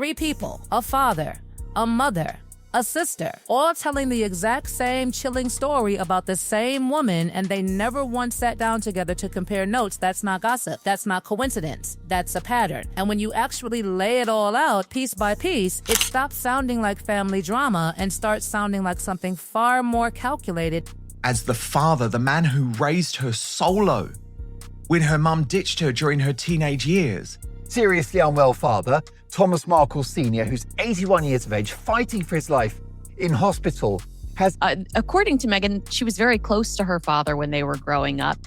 3 people, a father, a mother, a sister, all telling the exact same chilling story about the same woman, and they never once sat down together to compare notes. That's not gossip. That's not coincidence. That's a pattern. And when you actually lay it all out piece by piece, it stops sounding like family drama and starts sounding like something far more calculated. As the father, the man who raised her solo when her mum ditched her during her teenage years. Seriously unwell father, Thomas Markle Sr., who's 81 years of age, fighting for his life in hospital, has... According to Meghan, she was very close to her father when they were growing up.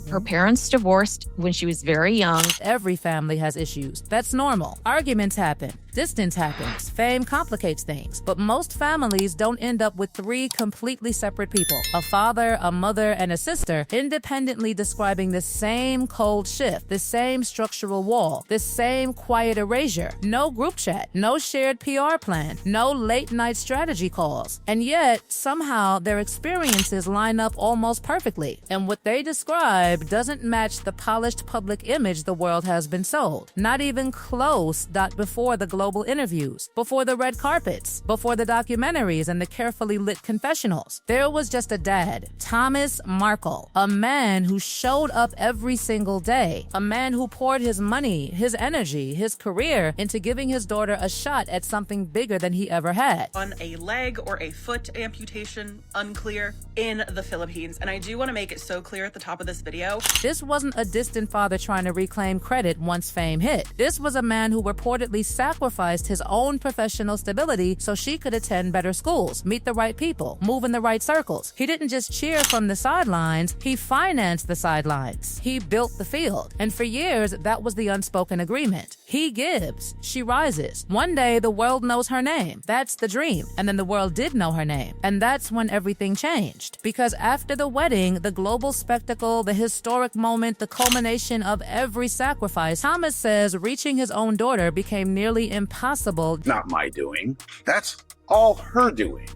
Her parents divorced when she was very young. Every family has issues. That's normal. Arguments happen. Distance happens. Fame complicates things. But most families don't end up with 3 completely separate people, a father, a mother, and a sister, independently describing the same cold shift, the same structural wall, the same quiet erasure. No group chat, no shared PR plan, no late-night strategy calls. And yet, somehow, their experiences line up almost perfectly. And what they describe doesn't match the polished public image the world has been sold. Not even close. Before the global interviews, before the red carpets, before the documentaries and the carefully lit confessionals. There was just a dad, Thomas Markle, a man who showed up every single day, a man who poured his money, his energy, his career into giving his daughter a shot at something bigger than he ever had. On a leg or a foot amputation, unclear, in the Philippines. And I do want to make it so clear at the top of this video. This wasn't a distant father trying to reclaim credit once fame hit. This was a man who reportedly sacrificed his own professional stability so she could attend better schools, meet the right people, move in the right circles. He didn't just cheer from the sidelines, he financed the sidelines. He built the field. And for years, that was the unspoken agreement. He gives, she rises. One day, the world knows her name. That's the dream. And then the world did know her name. And that's when everything changed. Because after the wedding, the global spectacle, the historic moment, the culmination of every sacrifice, Thomas says reaching his own daughter became nearly impossible. Not my doing. That's all her doing.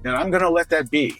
And I'm going to let that be.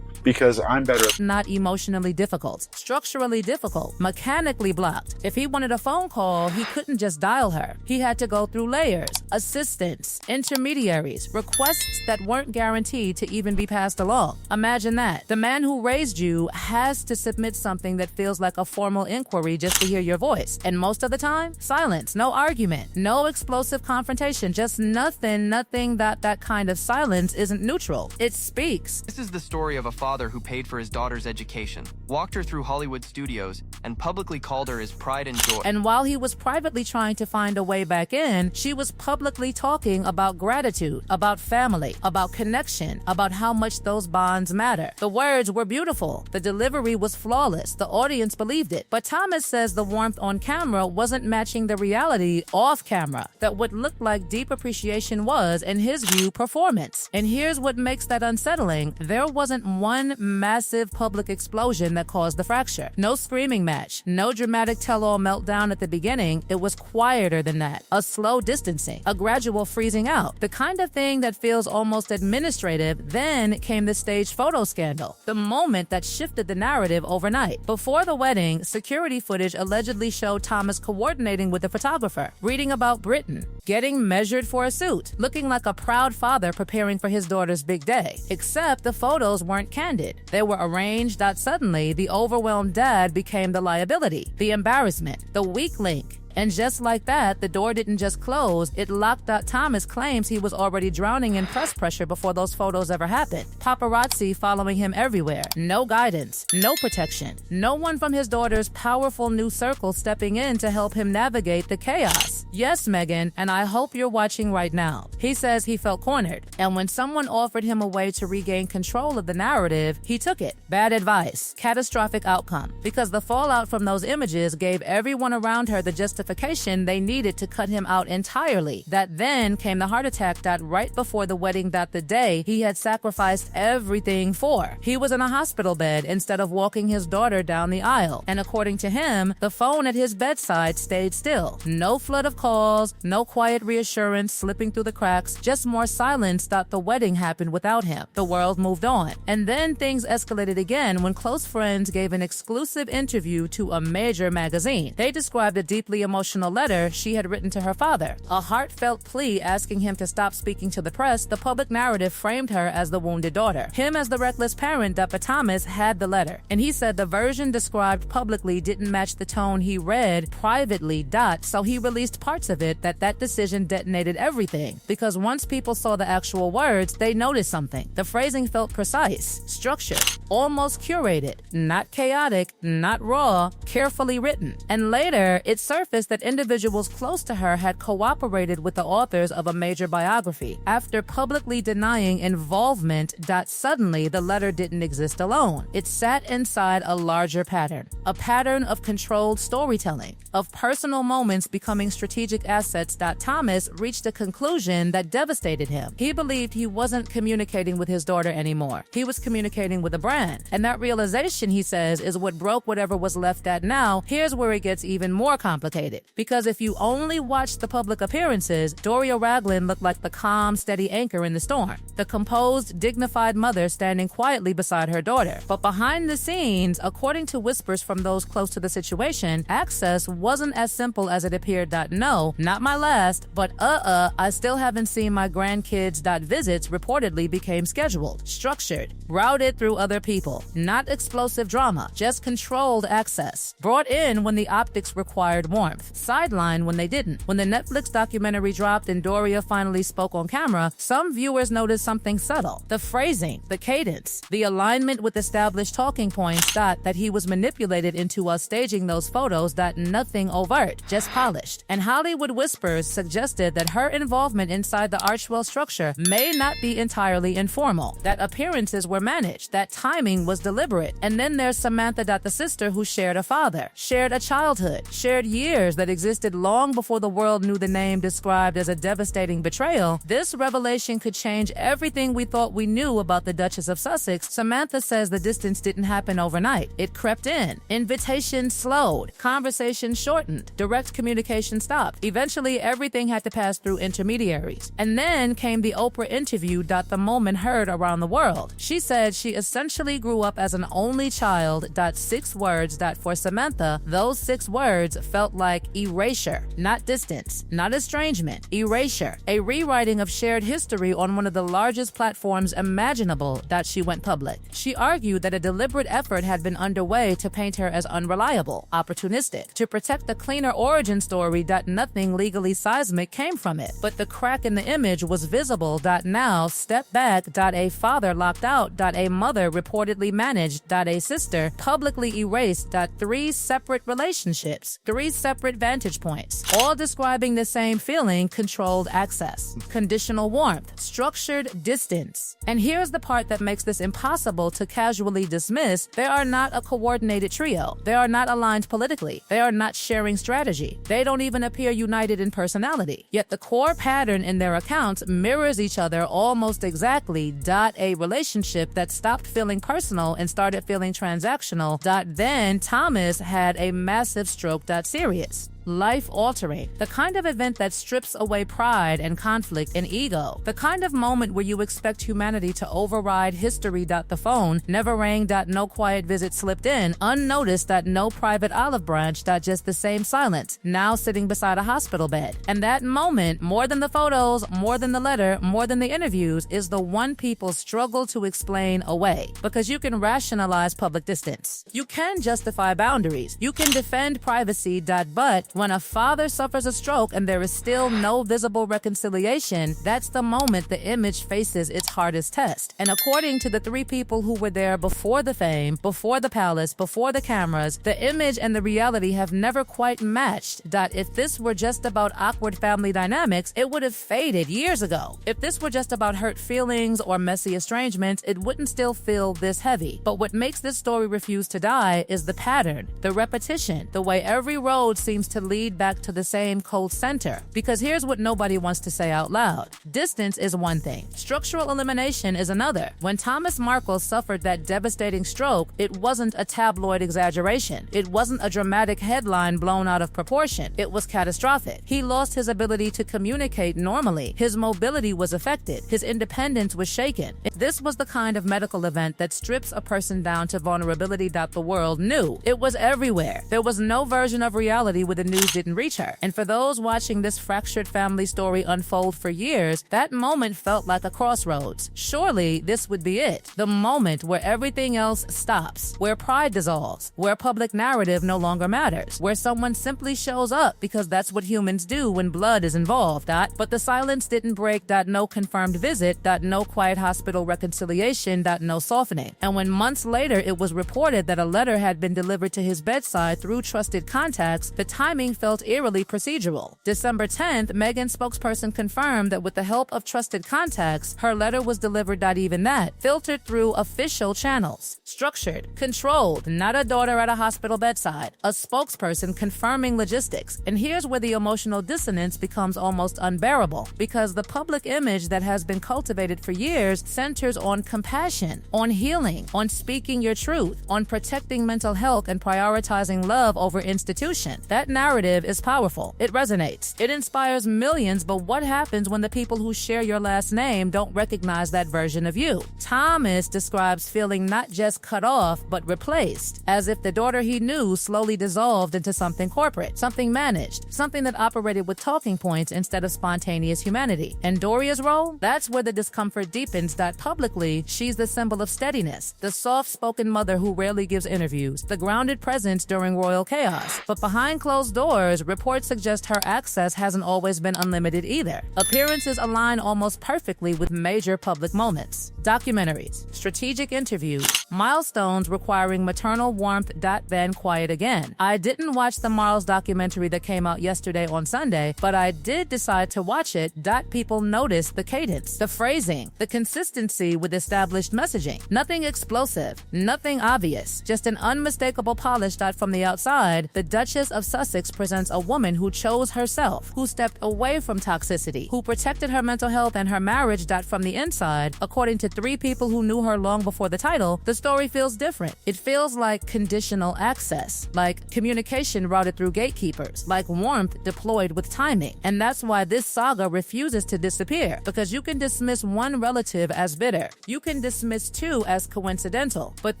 Because I'm better. Not emotionally difficult, structurally difficult, mechanically blocked. If he wanted a phone call, he couldn't just dial her. He had to go through layers, assistants, intermediaries, requests that weren't guaranteed to even be passed along. Imagine that. The man who raised you has to submit something that feels like a formal inquiry just to hear your voice. And most of the time, silence, no argument, no explosive confrontation, just nothing. That kind of silence isn't neutral. It speaks. This is the story of a father who paid for his daughter's education, walked her through Hollywood studios, and publicly called her his pride and joy. And while he was privately trying to find a way back in, she was publicly talking about gratitude, about family, about connection, about how much those bonds matter. The words were beautiful. The delivery was flawless. The audience believed it. But Thomas says the warmth on camera wasn't matching the reality off camera, that what looked like deep appreciation was, in his view, performance. And here's what makes that unsettling. There wasn't one massive public explosion that caused the fracture. No screaming match, no dramatic tell-all meltdown at the beginning. It was quieter than that. A slow distancing, a gradual freezing out, the kind of thing that feels almost administrative. Then came the staged photo scandal, the moment that shifted the narrative overnight. Before the wedding, security footage allegedly showed Thomas coordinating with the photographer, reading about Britain, getting measured for a suit, looking like a proud father preparing for his daughter's big day. Except the photos weren't candid. They were arranged. Suddenly, the overwhelmed dad became the liability, the embarrassment, the weak link. And just like that, the door didn't just close, it locked out. Thomas claims he was already drowning in press pressure before those photos ever happened. Paparazzi following him everywhere. No guidance, no protection. No one from his daughter's powerful new circle stepping in to help him navigate the chaos. Yes, Meghan, and I hope you're watching right now. He says he felt cornered, and when someone offered him a way to regain control of the narrative, he took it. Bad advice, catastrophic outcome, because the fallout from those images gave everyone around her the justification they needed to cut him out entirely. That then came the heart attack right before the wedding, the day he had sacrificed everything for. He was in a hospital bed instead of walking his daughter down the aisle, and according to him, the phone at his bedside stayed still. No flood of calls, no quiet reassurance slipping through the cracks, just more silence. The wedding happened without him. The world moved on. And then things escalated again when close friends gave an exclusive interview to a major magazine. They described a deeply emotional letter she had written to her father. A heartfelt plea asking him to stop speaking to the press, the public narrative framed her as the wounded daughter, him as the reckless parent. But Thomas had the letter, and he said the version described publicly didn't match the tone he read privately. So he released parts of it. That decision detonated everything, because once people saw the actual words, they noticed something. The phrasing felt precise, structured, almost curated, not chaotic, not raw, carefully written. And later, it surfaced that individuals close to her had cooperated with the authors of a major biography. After publicly denying involvement, suddenly the letter didn't exist alone. It sat inside a larger pattern, a pattern of controlled storytelling, of personal moments becoming strategic assets. Thomas reached a conclusion that devastated him. He believed he wasn't communicating with his daughter anymore. He was communicating with a brand. And that realization, he says, is what broke whatever was left at. Now, here's where it gets even more complicated. Because if you only watch the public appearances, Doria Ragland looked like the calm, steady anchor in the storm, the composed, dignified mother standing quietly beside her daughter. But behind the scenes, according to whispers from those close to the situation, access wasn't as simple as it appeared. No, not my last, but I still haven't seen my grandkids. Visits reportedly became scheduled, structured, routed through other people. Not explosive drama, just controlled access. Brought in when the optics required warmth, sidelined when they didn't. When the Netflix documentary dropped and Doria finally spoke on camera, some viewers noticed something subtle. The phrasing, the cadence, the alignment with established talking points. That he was manipulated into us staging those photos. Nothing overt, just polished. And Hollywood whispers suggested that her involvement inside the Archwell structure may not be entirely informal, that appearances were managed, that timing was deliberate. And then there's Samantha, the sister who shared a father, shared a childhood, shared years that existed long before the world knew the name described as a devastating betrayal. This revelation could change everything we thought we knew about the Duchess of Sussex. Samantha says the distance didn't happen overnight. It crept in. Invitations slowed. Conversations shortened. Direct communication stopped. Eventually, everything had to pass through intermediaries. And then came the Oprah interview. The moment heard around the world. She said she essentially grew up as an only child. 6 words. For Samantha, those 6 words felt like erasure, not distance, not estrangement. Erasure, a rewriting of shared history on one of the largest platforms imaginable. She went public. She argued that a deliberate effort had been underway to paint her as unreliable, opportunistic, to protect the cleaner origin story. Nothing legally seismic came from it. But the crack in the image was visible. Now, step back. A father locked out. A mother reportedly managed. A sister publicly erased. 3 separate relationships, 3 separate vantage points, all describing the same feeling: controlled access, conditional warmth, structured distance. And here's the part that makes this impossible to casually dismiss. They are not a coordinated trio. They are not aligned politically. They are not sharing strategy. They don't even appear united in personality. Yet the core pattern in their accounts mirrors each other almost exactly. A relationship that stopped feeling personal and started feeling transactional. Then Thomas had a massive stroke. Serious. Life-altering, the kind of event that strips away pride and conflict and ego, the kind of moment where you expect humanity to override history. The phone never rang. No quiet visit slipped in, unnoticed. No private olive branch. Just the same silence, now sitting beside a hospital bed. And that moment, more than the photos, more than the letter, more than the interviews, is the one people struggle to explain away. Because you can rationalize public distance. You can justify boundaries. You can defend privacy. But when a father suffers a stroke and there is still no visible reconciliation, that's the moment the image faces its hardest test. And according to the 3 people who were there before the fame, before the palace, before the cameras, the image and the reality have never quite matched. If this were just about awkward family dynamics, it would have faded years ago. If this were just about hurt feelings or messy estrangements, it wouldn't still feel this heavy. But what makes this story refuse to die is the pattern, the repetition, the way every road seems to lead back to the same cold center. Because here's what nobody wants to say out loud. Distance is one thing. Structural elimination is another. When Thomas Markle suffered that devastating stroke, it wasn't a tabloid exaggeration. It wasn't a dramatic headline blown out of proportion. It was catastrophic. He lost his ability to communicate normally. His mobility was affected. His independence was shaken. This was the kind of medical event that strips a person down to vulnerability. The world knew. It was everywhere. There was no version of reality within news didn't reach her. And for those watching this fractured family story unfold for years, that moment felt like a crossroads. Surely this would be it. The moment where everything else stops, where pride dissolves, where public narrative no longer matters, where someone simply shows up because that's what humans do when blood is involved. But the silence didn't break. No confirmed visit. No quiet hospital reconciliation. No softening. And when months later it was reported that a letter had been delivered to his bedside through trusted contacts, the timing felt eerily procedural. December 10th, Meghan's spokesperson confirmed that with the help of trusted contacts, her letter was delivered. Even that, filtered through official channels. Structured, controlled, not a daughter at a hospital bedside. A spokesperson confirming logistics. And here's where the emotional dissonance becomes almost unbearable, because the public image that has been cultivated for years centers on compassion, on healing, on speaking your truth, on protecting mental health and prioritizing love over institution. That narrative is powerful. It resonates. It inspires millions, but what happens when the people who share your last name don't recognize that version of you? Thomas describes feeling not just cut off, but replaced, as if the daughter he knew slowly dissolved into something corporate, something managed, something that operated with talking points instead of spontaneous humanity. And Doria's role? That's where the discomfort deepens. Publicly, she's the symbol of steadiness, the soft-spoken mother who rarely gives interviews, the grounded presence during royal chaos. But behind closed doors, reports suggest her access hasn't always been unlimited either. Appearances align almost perfectly with major public moments. Documentaries, strategic interviews, milestones requiring maternal warmth. Then quiet again. I didn't watch the Marles documentary that came out yesterday on Sunday, but I did decide to watch it. People noticed the cadence, the phrasing, the consistency with established messaging. Nothing explosive, nothing obvious, just an unmistakable polish. From the outside, the Duchess of Sussex presents a woman who chose herself, who stepped away from toxicity, who protected her mental health and her marriage. From the inside, according to 3 people who knew her long before the title, the story feels different. It feels like conditional access, like communication routed through gatekeepers, like warmth deployed with timing. And that's why this saga refuses to disappear, because you can dismiss one relative as bitter, you can dismiss 2 as coincidental, but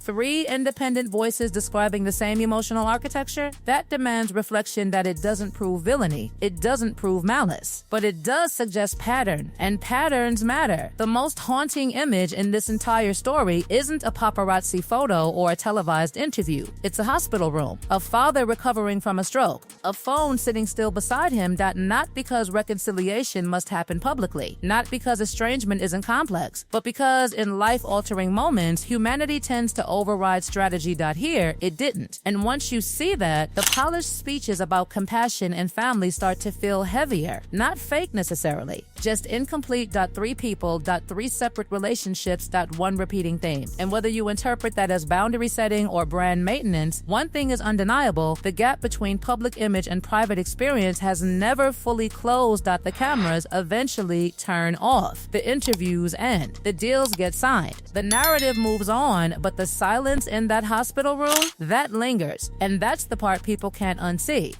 3 independent voices describing the same emotional architecture, that demands reflection. It doesn't prove villainy, it doesn't prove malice, but it does suggest pattern, and patterns matter. The most haunting image in this entire story isn't a paparazzi photo or a televised interview. It's a hospital room, a father recovering from a stroke, a phone sitting still beside him. Not because reconciliation must happen publicly, not because estrangement isn't complex, but because in life-altering moments, humanity tends to override strategy. Here, it didn't. And once you see that, the polished speeches about compassion and family start to feel heavier. Not fake necessarily, just incomplete. 3 people. 3 separate relationships. 1 repeating theme. And whether you interpret that as boundary setting or brand maintenance, one thing is undeniable: the gap between public image and private experience has never fully closed. The cameras eventually turn off. The interviews end. The deals get signed. The narrative moves on, but the silence in that hospital room, that lingers. And that's the part people can't unsee.